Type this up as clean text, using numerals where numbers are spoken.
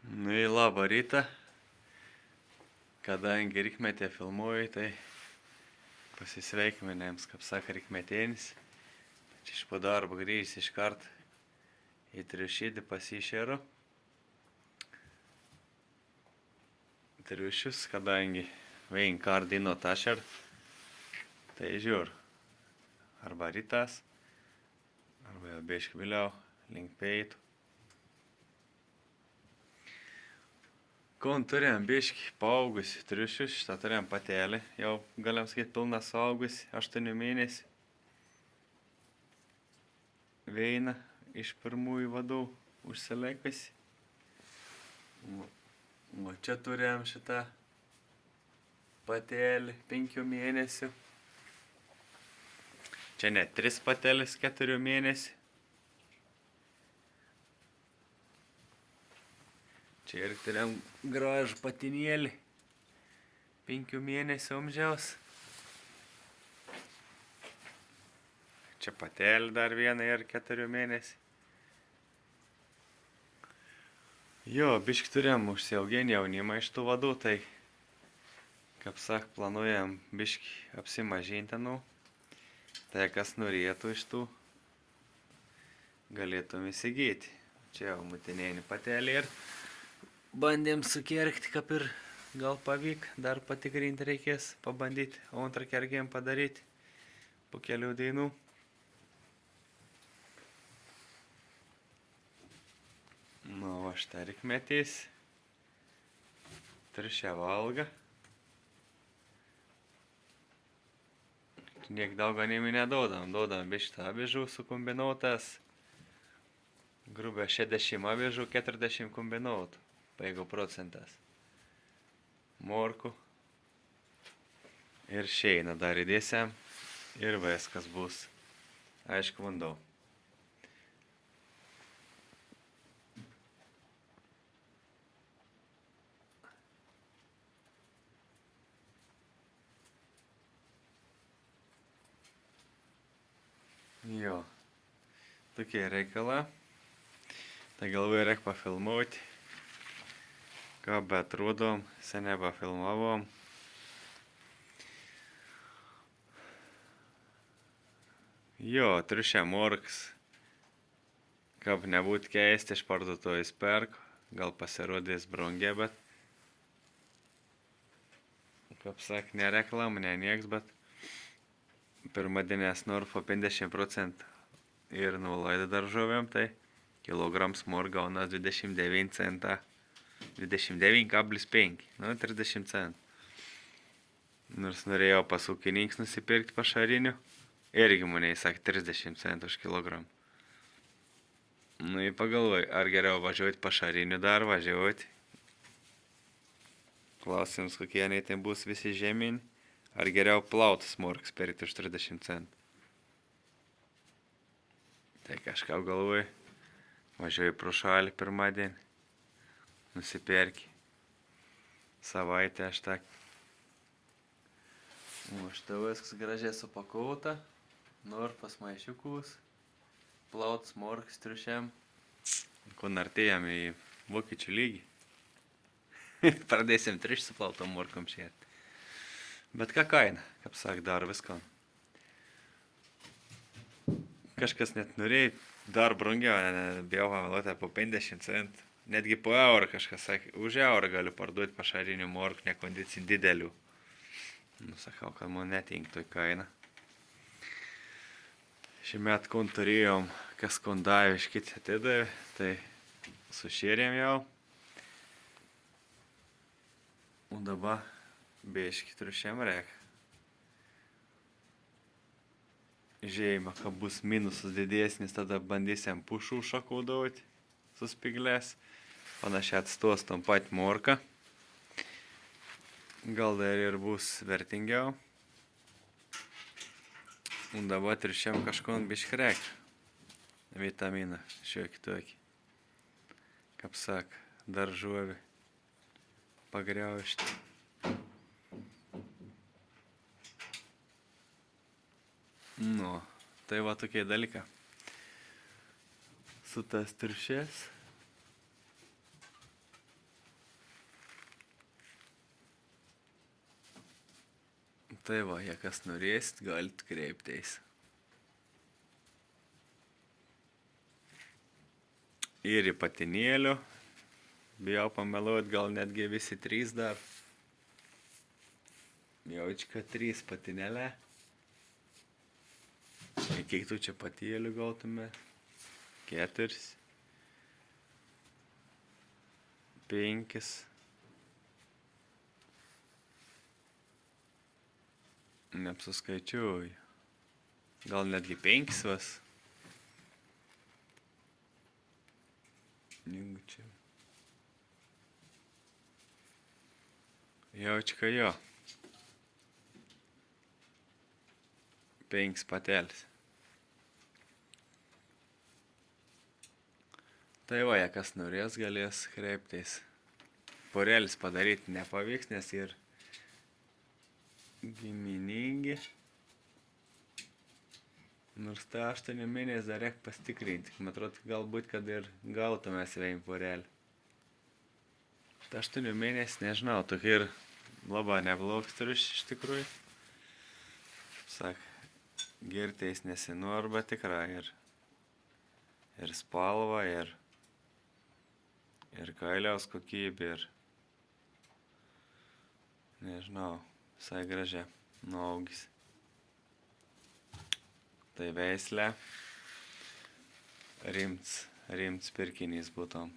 Nu į labą rytą. Kadangi rikmetė filmuoju, tai pasisveikinimėms, kaip sako, rikmetėnis. Čia iš po darbo grįžęs iškart į triušydį pasišėru. Triušius, kadangi vien kardino tašer, tai žiūr. Arba rytas, arba jau biški vėliau, link peitų. Kon turėjom biški paaugusi triušius, šitą turėjom patelį, jau galim sakyti pilną suaugusi, 8 mėnesių. Veina iš pirmųjų vadų užsileikusi. O čia turėjom šitą patelį 5 mėnesių. Čia net 3 patelės 4 mėnesių. Čia ir turėjom gražų patinėlį 5 mėnesių amžiaus. Čia patelė dar viena ir 4 mėnesių. Jo, biški turėjom užsiauginti jaunimą iš tų vadų, tai, kaip sak, planuojam biški apsimažinti, tai kas norėtų iš tų, galėtum įsigyti. Čia jau mutinėni patelė ir bandėm sukerkti, kaip ir gal pavyk, dar patikrinti reikės, pabandyti, o antrą kergėm padaryti po kelių dienų. Nu, o šitą rikmetys, triušę valga. Niek daug ganimų nedodam, dodam biškį avižų sukombinuotas, grubę 60 avižų, 40 kombinuotų, jeigu procentas. Morkų ir šeina dar įdėsiam ir viskas bus. Aišku, vandau. Jo, tokie reikalą. Tai galvoju, reik pafilmuoti. Ką bet rodom, seniai pafilmavom. Jo, triušė morks. Kaip nebūt keisti, iš parduotuvės perku. Gal pasirodys brangiai, bet kaip sak, ne reklam, ne nieks, bet pirmadinės Norfo 50% ir nuolaida daržovėm, tai kilograms mork gaunas 29 centą. 29,5, 30 centų. Nors norėjau pas ūkininkus nusipirkti pašarinių, irgi mane įsakė 30 centų už kilogramą. Nu, ir pagalvoju, ar geriau važiuoti pašarinių dar važiuoti. Klausimus, kokie ten bus visi žemyn, ar geriau plautas morks pirkti už 30 centų. Tai kažką galvoju, važiuoju pro šalį pirmadienį. Nusipirki savaitę aš tak. O štai viskas gražiai supakuota. Norfos maišiukus. Plautas morkas triušiam. Kon artėjam į vokiečių lygį. Pradėsim triušį su plautom morkom šėrti. Bet ką kaina, kaip sak, dar visko. Kažkas net norėjo dar brangiau, bijau pameluoti po 50 centų. Netgi po eurą kažkas sakė, už eurą galiu parduoti pašarinių morkų nekondicijų didelių. Nu, sakau, kad man netink toj kaina. Šiemet kon turėjom, kas kon davė, iš kiti atidavė, tai sušėrėm jau. O dabar biški triušiam reik. Žiūrėjimą, kad bus minusas didesnis, tada bandysim pušų šakų duoti su spiglės. Panašiai atstos tom pat morką. Gal dar ir bus vertingiau. O dabar triušiam kažkon biški reik. Vitaminą šiokį tokį. Kaip sak, daržovį pagriaužti. Nu, tai va tokie dalykai. Su tas triušės. Tai va, jei kas norėsit, galit kreiptis. Ir į patinėlių. Bijau pameluot, gal netgi visi 3 dar. Jaučka 3 patinėlė. Ir kiek tu čia patėlių gautume? 4. 5. Neapsiskaičiuoju. Gal netgi 5 vas. Jeigu čia. Jaučka jo. 5 patelės. Tai va, jei kas norės, galės kreiptis. Porelis padaryti nepavyks, nes ir giminingi. Nors tai 8 mėnesių dar reik pastikrinti. Man atrodo, galbūt, kad ir gautume sveim porelį. Tai 8 mėnesių, nežinau, tokia ir labai neblogas triušis iš tikrųjų. Sak, girtais nesinu arba tikrai ir spalva, ir kailiaus kokybė, ir nežinau, visai gražia nuaugis. Tai veislė rimts pirkinys būtų.